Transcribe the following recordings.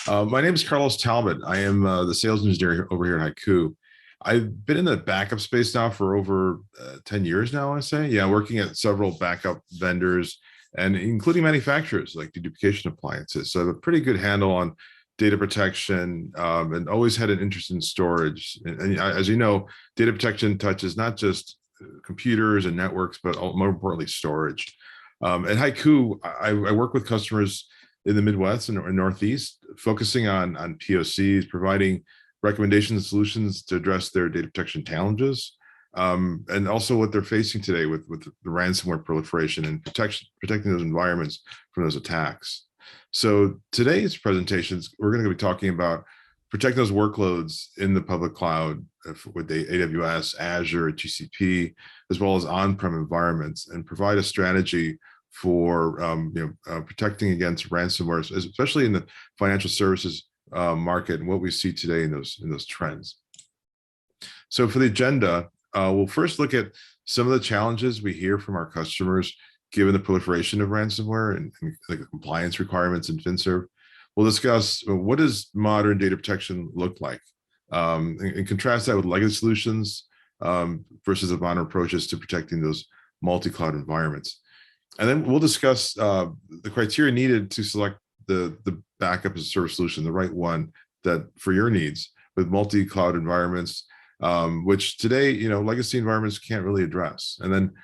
My name is Carlos Talbot. I am the sales engineer over here at HYCU. I've been in the backup space now for over 10 years now, I want to say. Yeah, working at several backup vendors and including manufacturers like deduplication appliances. So I have a pretty good handle on data protection and always had an interest in storage. And as you know, data protection touches not just computers and networks, but more importantly, storage. At HYCU, I work with customers in the Midwest and Northeast, focusing on POCs, providing recommendations and solutions to address their data protection challenges, and also what they're facing today with the ransomware proliferation and protecting those environments from those attacks. So today's presentations, we're going to be talking about protecting those workloads in the public cloud with the AWS, Azure, GCP, as well as on-prem environments, and provide a strategy for protecting against ransomware, especially in the financial services market and what we see today in those trends. So for the agenda, we'll first look at some of the challenges we hear from our customers given the proliferation of ransomware and the compliance requirements in FinServ. We'll discuss what does modern data protection look like, and contrast that with legacy solutions versus the modern approaches to protecting those multi-cloud environments. And then we'll discuss the criteria needed to select the backup as a service solution, the right one that for your needs with multi-cloud environments, which today, legacy environments can't really address. And then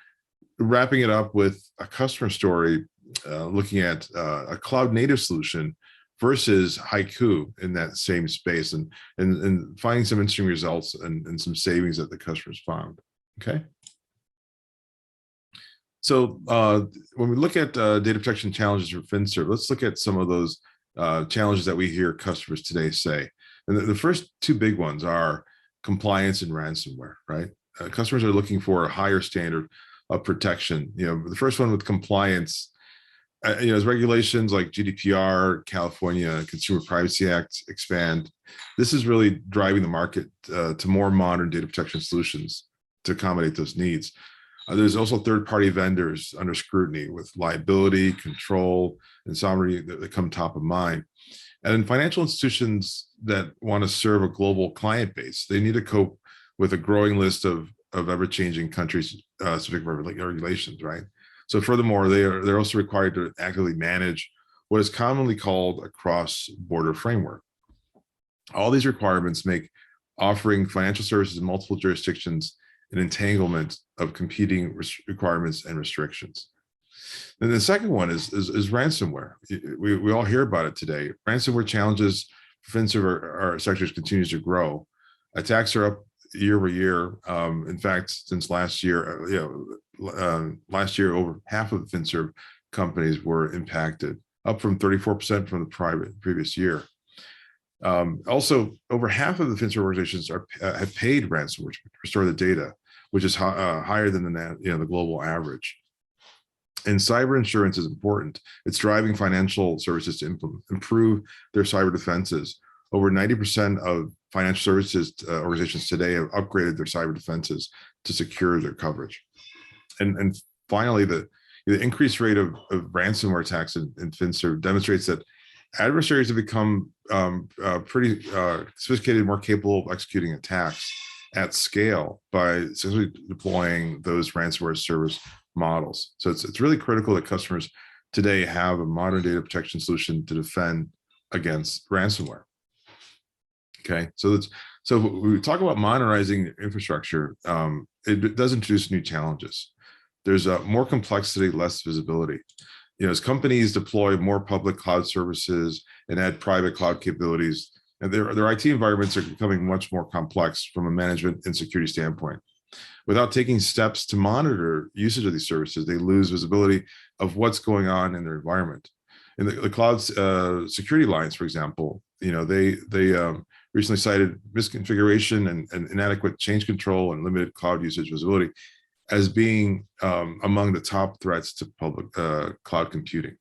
wrapping it up with a customer story, looking at a cloud native solution versus HYCU in that same space, and finding some interesting results and some savings that the customers found. Okay. So when we look at data protection challenges for FinServ, let's look at some of those challenges that we hear customers today say. And the first two big ones are compliance and ransomware, right? Customers are looking for a higher standard of protection. The first one with compliance, as regulations like GDPR, California Consumer Privacy Act expand, this is really driving the market to more modern data protection solutions to accommodate those needs. There's also third-party vendors under scrutiny with liability, control, and sovereignty that come top of mind. And in financial institutions that want to serve a global client base, they need to cope with a growing list of ever-changing countries' specific regulations, right? So furthermore, they're also required to actively manage what is commonly called a cross-border framework. All these requirements make offering financial services in multiple jurisdictions an entanglement of competing requirements and restrictions. And the second one is ransomware. We all hear about it today. Ransomware challenges for FinServ our sectors continues to grow. Attacks are up year over year. In fact, since last year, over half of the FinServ companies were impacted, up from 34% from the previous year. Also, over half of the FinServ organizations have paid ransomware to restore the data, which is higher than the global average. And cyber insurance is important. It's driving financial services to improve their cyber defenses. Over 90% of financial services organizations today have upgraded their cyber defenses to secure their coverage. And finally, the increased rate of ransomware attacks in FinServ demonstrates that adversaries have become pretty sophisticated, more capable of executing attacks at scale by essentially deploying those ransomware service models. So it's really critical that customers today have a modern data protection solution to defend against ransomware. Okay, so when we talk about modernizing infrastructure, it does introduce new challenges. There's more complexity, less visibility. As companies deploy more public cloud services and add private cloud capabilities, and their IT environments are becoming much more complex from a management and security standpoint. Without taking steps to monitor usage of these services, they lose visibility of what's going on in their environment. In the cloud security alliance, for example, they recently cited misconfiguration and inadequate change control and limited cloud usage visibility as being among the top threats to public cloud computing.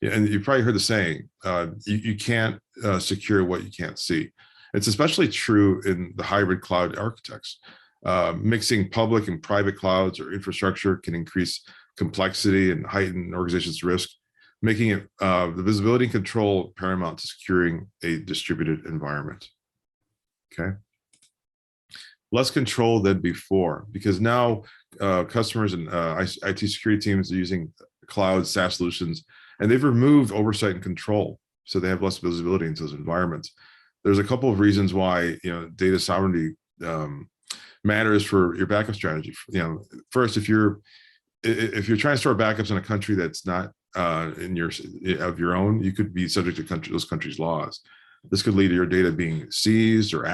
And you've probably heard the saying, you can't secure what you can't see. It's especially true in the hybrid cloud architects. Mixing public and private clouds or infrastructure can increase complexity and heighten organizations' risk making it the visibility and control paramount to securing a distributed environment. Okay. Less control than before, because now customers and IT security teams are using cloud SaaS solutions, and they've removed oversight and control, so they have less visibility into those environments. There's a couple of reasons why data sovereignty matters for your backup strategy. First, if you're trying to store backups in a country that's not in your own, you could be subject to those countries' laws. This could lead to your data being seized or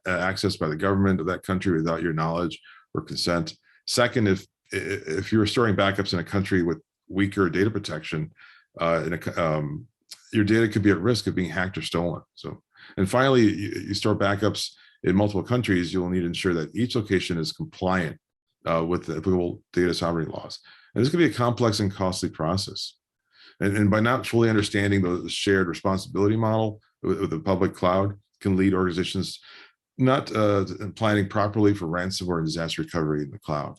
accessed by the government of that country without your knowledge or consent. Second, if you're storing backups in a country with weaker data protection, your data could be at risk of being hacked or stolen. And finally, you store backups in multiple countries, you'll need to ensure that each location is compliant with the applicable data sovereignty laws. And this could be a complex and costly process. And by not fully understanding the shared responsibility model with the public cloud can lead organizations not planning properly for ransomware and disaster recovery in the cloud.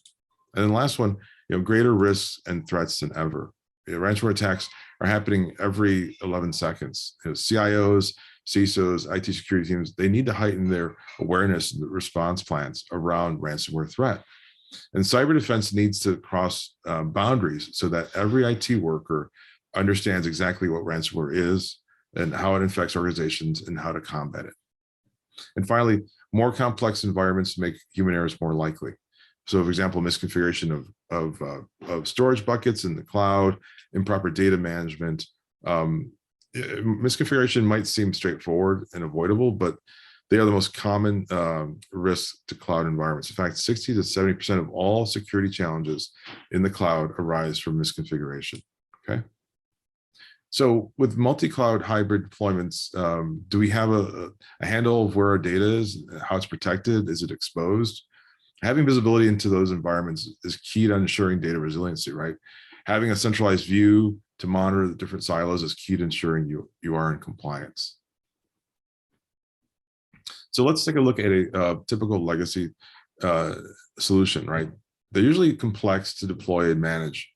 And then the last one, greater risks and threats than ever. Ransomware attacks are happening every 11 seconds. CIOs, CISOs, IT security teams, they need to heighten their awareness and response plans around ransomware threat. And cyber defense needs to cross boundaries so that every IT worker understands exactly what ransomware is and how it infects organizations and how to combat it. And finally, more complex environments make human errors more likely. So, for example, misconfiguration of storage buckets in the cloud, improper data management. Misconfiguration might seem straightforward and avoidable, but they are the most common risks to cloud environments. In fact, 60 to 70% of all security challenges in the cloud arise from misconfiguration. Okay. So with multi-cloud hybrid deployments, do we have a handle of where our data is, how it's protected? Is it exposed? Having visibility into those environments is key to ensuring data resiliency, right? Having a centralized view to monitor the different silos is key to ensuring you are in compliance. So let's take a look at a typical legacy solution, right? They're usually complex to deploy and manage.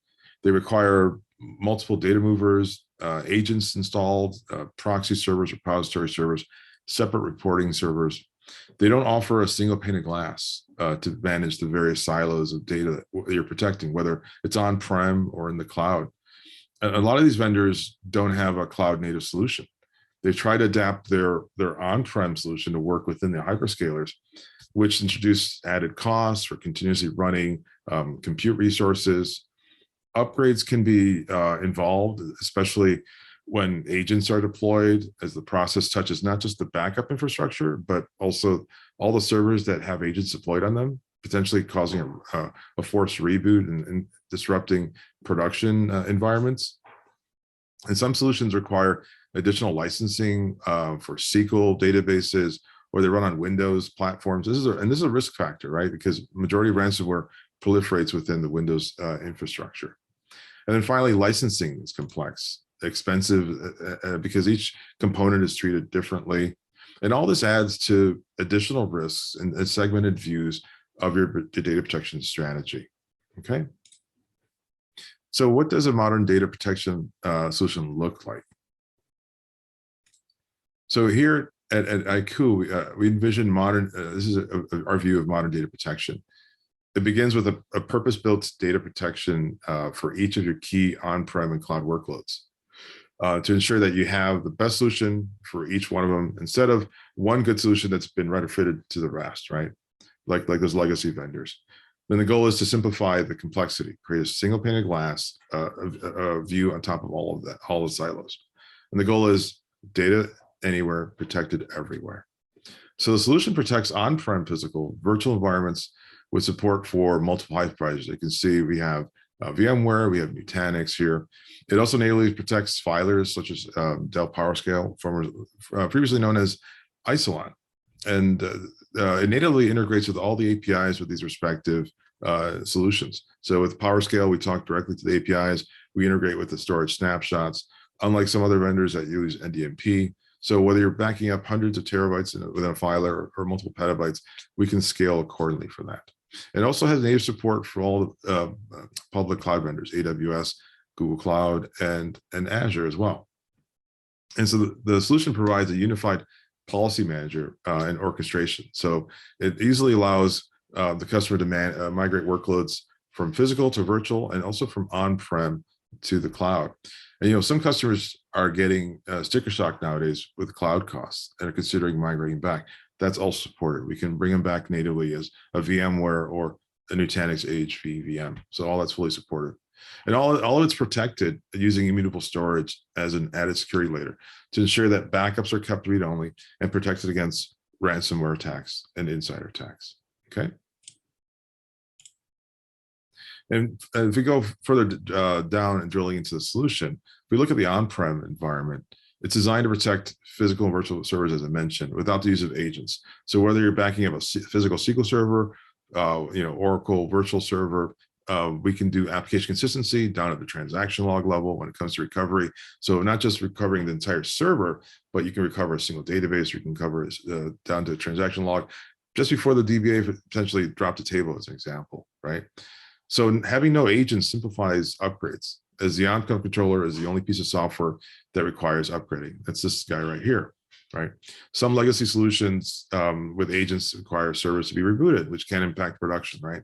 They require multiple data movers, agents installed, proxy servers, repository servers, separate reporting servers. They don't offer a single pane of glass to manage the various silos of data that you're protecting, whether it's on-prem or in the cloud. A lot of these vendors don't have a cloud native solution. They try to adapt their on-prem solution to work within the hyperscalers, which introduce added costs for continuously running compute resources. Upgrades can be involved, especially when agents are deployed, as the process touches not just the backup infrastructure, but also all the servers that have agents deployed on them, potentially causing a forced reboot and disrupting production environments. And some solutions require additional licensing for SQL databases, or they run on Windows platforms. This is a risk factor, right? Because majority of ransomware proliferates within the Windows infrastructure. And then finally, licensing is complex, expensive, because each component is treated differently. And all this adds to additional risks and segmented views of your data protection strategy. Okay. So what does a modern data protection solution look like? So here at HYCU, we envision modern, this is our view of modern data protection. It begins with a purpose-built data protection for each of your key on-prem and cloud workloads to ensure that you have the best solution for each one of them, instead of one good solution that's been retrofitted to the rest, right? Like those legacy vendors. Then the goal is to simplify the complexity, create a single pane of glass view on top of all of that, all the silos. And the goal is data anywhere, protected everywhere. So the solution protects on-prem physical virtual environments with support for multiple hypervisors. You can see we have VMware, we have Nutanix here. It also natively protects filers such as Dell PowerScale, previously known as Isilon. And it natively integrates with all the APIs with these respective solutions. So with PowerScale, we talk directly to the APIs. We integrate with the storage snapshots, unlike some other vendors that use NDMP. So whether you're backing up hundreds of terabytes within a filer or multiple petabytes, we can scale accordingly for that. It also has native support for all public cloud vendors, AWS, Google Cloud, and Azure as well. And so the solution provides a unified policy manager and orchestration. So it easily allows the customer to migrate workloads from physical to virtual, and also from on-prem to the cloud. And some customers are getting sticker shock nowadays with cloud costs and are considering migrating back. That's all supported. We can bring them back natively as a VMware or a Nutanix AHV VM. So all that's fully supported. And all of it's protected using immutable storage as an added security layer to ensure that backups are kept read-only and protected against ransomware attacks and insider attacks. Okay. And if we go further down and drilling into the solution, if we look at the on-prem environment, it's designed to protect physical and virtual servers, as I mentioned, without the use of agents. So whether you're backing up a physical SQL server, Oracle virtual server, we can do application consistency down at the transaction log level when it comes to recovery. So not just recovering the entire server, but you can recover a single database, or you can cover down to a transaction log just before the DBA potentially dropped the table, as an example, right? So having no agents simplifies upgrades, as the on-prem controller is the only piece of software that requires upgrading. That's this guy right here, right? Some legacy solutions with agents require servers to be rebooted, which can impact production, right?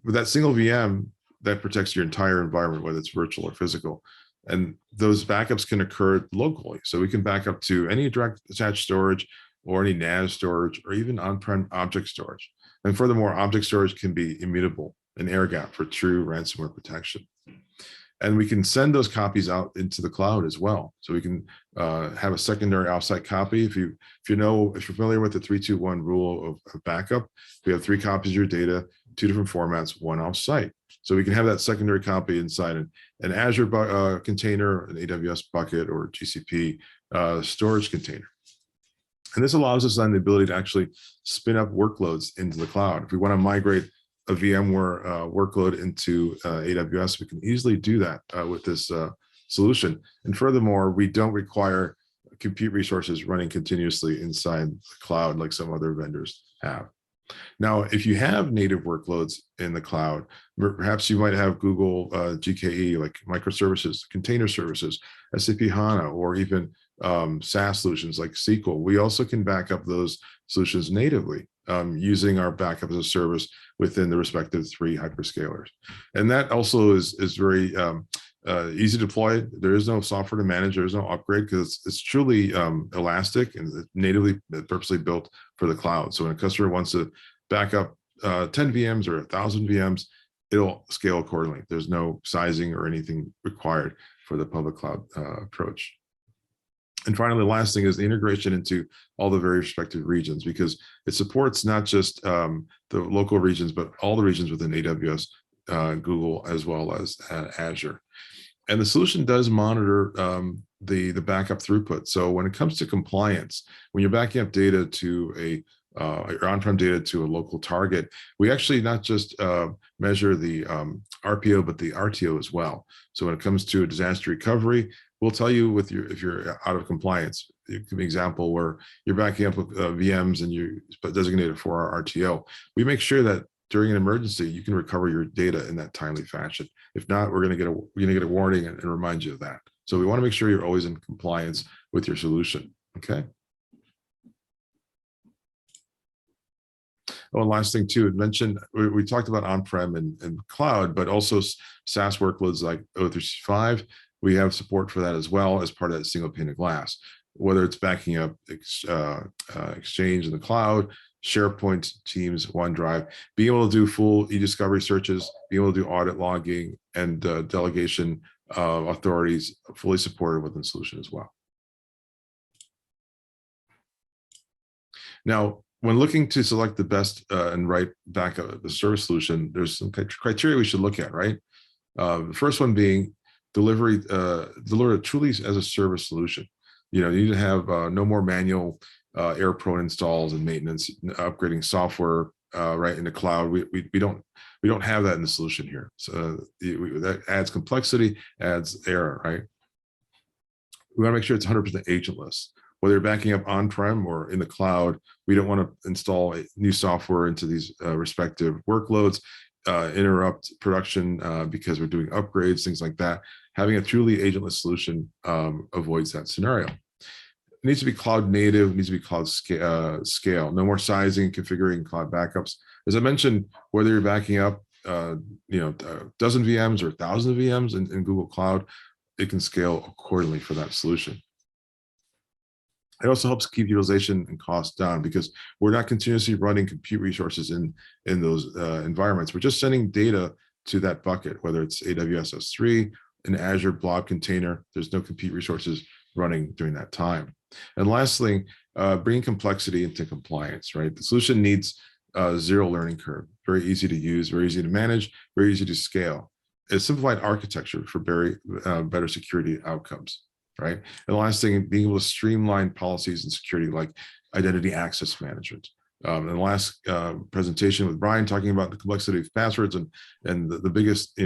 With that single VM, that protects your entire environment, whether it's virtual or physical. And those backups can occur locally. So we can back up to any direct attached storage, or any NAS storage, or even on-prem object storage. And furthermore, object storage can be immutable, an air gap for true ransomware protection. And we can send those copies out into the cloud as well. So we can have a secondary offsite copy. If you're familiar with the 3-2-1 rule of backup, we have 3 copies of your data, 2 different formats, 1 offsite. So we can have that secondary copy inside an Azure container, an AWS bucket, or GCP storage container. And this allows us then the ability to actually spin up workloads into the cloud. If we want to migrate a VMware workload into AWS, we can easily do that with this solution. And furthermore, we don't require compute resources running continuously inside the cloud like some other vendors have. Now, if you have native workloads in the cloud, perhaps you might have Google GKE, like microservices, container services, SAP HANA, or even SaaS solutions like SQL. We also can back up those solutions natively using our backup as a service within the respective 3 hyperscalers. And that also is very easy to deploy. There is no software to manage. There is no upgrade, because it's truly elastic and natively purposely built for the cloud. So when a customer wants to back up 10 VMs or 1,000 VMs, it'll scale accordingly. There's no sizing or anything required for the public cloud approach. And finally, the last thing is the integration into all the various respective regions, because it supports not just the local regions, but all the regions within AWS, Google, as well as Azure. And the solution does monitor the backup throughput. So when it comes to compliance, when you're backing up data to your on-prem data to a local target, we actually not just measure the RPO, but the RTO as well. So when it comes to a disaster recovery, we'll tell you if you're out of compliance. It could be an example where you're backing up VMs and you designated for our RTO. We make sure that during an emergency, you can recover your data in that timely fashion. If not, we're going to get a warning and remind you of that. So we want to make sure you're always in compliance with your solution. Okay. Oh, and last thing too, it mentioned, we talked about on-prem and cloud, but also SaaS workloads like O365. We have support for that as well as part of that single pane of glass, whether it's backing up Exchange in the cloud, SharePoint, Teams, OneDrive, being able to do full e-discovery searches, being able to do audit logging, and delegation authorities fully supported within the solution as well. Now, when looking to select the best and right backup the service solution, there's some criteria we should look at, right? The first one being delivered truly as a service solution. You need to have no more manual error-prone installs and maintenance, upgrading software right in the cloud. We don't have that in the solution here. So that adds complexity, adds error, right? We want to make sure it's 100% agentless. Whether you're backing up on-prem or in the cloud, we don't want to install new software into these respective workloads. interrupt production because we're doing upgrades, things like that. Having a truly agentless solution avoids that scenario. It needs to be cloud native, it needs to be cloud scale. No more sizing, configuring cloud backups. As I mentioned, whether you're backing up a dozen VMs or thousands of VMs in Google Cloud, it can scale accordingly for that solution. It also helps keep utilization and cost down because we're not continuously running compute resources in those environments. We're just sending data to that bucket, whether it's AWS S3, an Azure blob container. There's no compute resources running during that time. And lastly, bringing complexity into compliance, right? The solution needs zero learning curve, very easy to use, very easy to manage, very easy to scale. A simplified architecture for very better security outcomes, right? And the last thing, being able to streamline policies and security like identity access management. And the last presentation with Brian talking about the complexity of passwords and the biggest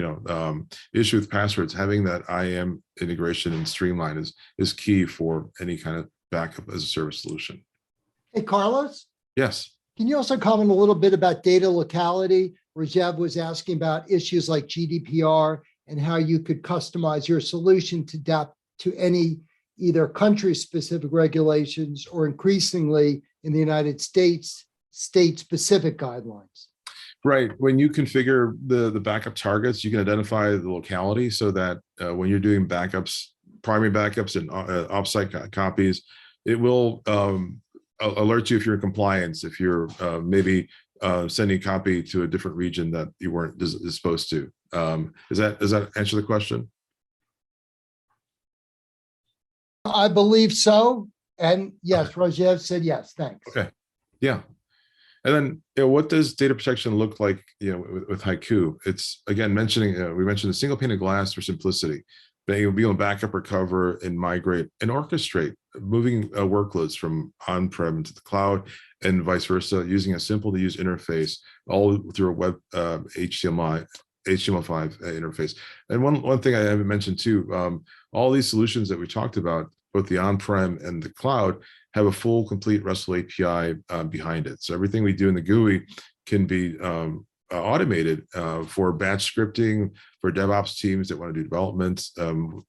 issue with passwords, having that IAM integration and streamline is key for any kind of backup as a service solution. Hey, Carlos? Yes. Can you also comment a little bit about data locality? Rajev was asking about issues like GDPR and how you could customize your solution to adapt to any either country-specific regulations or increasingly in the United States, state-specific guidelines. Right. When you configure the backup targets, you can identify the locality so that when you're doing backups, primary backups and offsite copies, it will alert you if you're in compliance, if you're maybe sending a copy to a different region that you weren't supposed to. Does that answer the question? I believe so. And yes, okay. Rajev said yes, thanks. Okay, yeah. And then what does data protection look like with HYCU? It's, again, we mentioned the single pane of glass for simplicity. Being able to backup, recover, and migrate and orchestrate moving workloads from on-prem to the cloud and vice versa, using a simple to use interface all through a web HTML5 interface. And one thing I haven't mentioned too, all these solutions that we talked about, both the on-prem and the cloud, have a full, complete RESTful API behind it. So everything we do in the GUI can be automated for batch scripting, for DevOps teams that want to do development.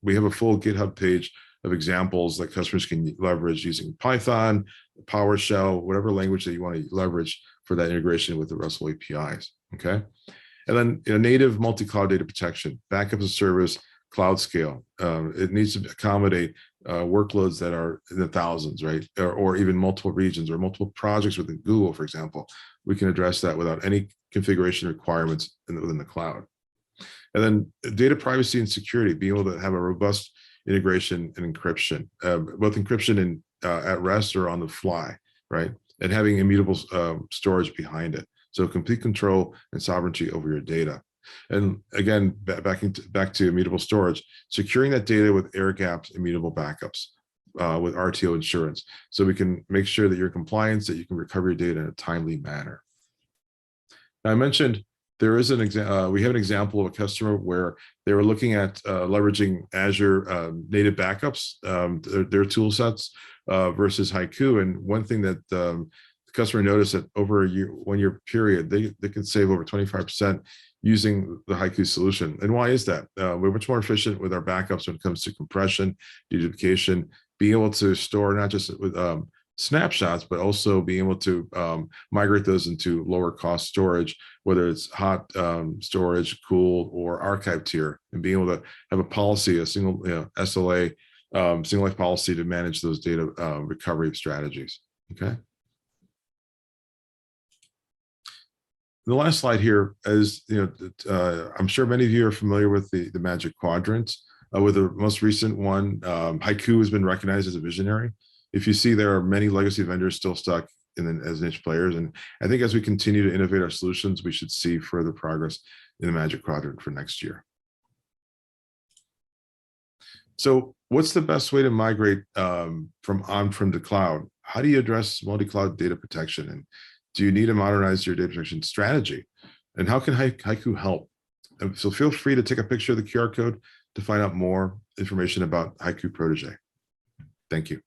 We have a full GitHub page of examples that customers can leverage using Python, PowerShell, whatever language that you want to leverage for that integration with the RESTful APIs, okay? And then native multi-cloud data protection, backup as a service, cloud scale. It needs to accommodate workloads that are in the thousands, right? Or even multiple regions or multiple projects within Google, for example. We can address that without any configuration requirements within the cloud. And then data privacy and security, being able to have a robust integration and encryption, both encryption and at rest or on the fly, right? And having immutable storage behind it. So complete control and sovereignty over your data. And again, back to immutable storage, securing that data with air gapped immutable backups with RTO insurance. So we can make sure that you're in compliance, that you can recover your data in a timely manner. Now, I mentioned there is we have an example of a customer where they were looking at leveraging Azure native backups, their tool sets versus HYCU. And one thing that the customer noticed that over a 1 year period, they can save over 25% using the HYCU solution. And why is that? We're much more efficient with our backups when it comes to compression, deduplication, being able to store not just with snapshots, but also being able to migrate those into lower cost storage, whether it's hot storage, cooled, or archive tier, and being able to have a policy, a single SLA, single life policy to manage those data recovery strategies, okay? The last slide here is, I'm sure many of you are familiar with the Magic Quadrant. With the most recent one, HYCU has been recognized as a visionary. If you see, there are many legacy vendors still stuck as niche players. And I think as we continue to innovate our solutions, we should see further progress in the Magic Quadrant for next year. So what's the best way to migrate from on-prem to cloud? How do you address multi-cloud data protection? And do you need to modernize your data protection strategy? And how can HYCU help? So feel free to take a picture of the QR code to find out more information about HYCU Protege. Thank you.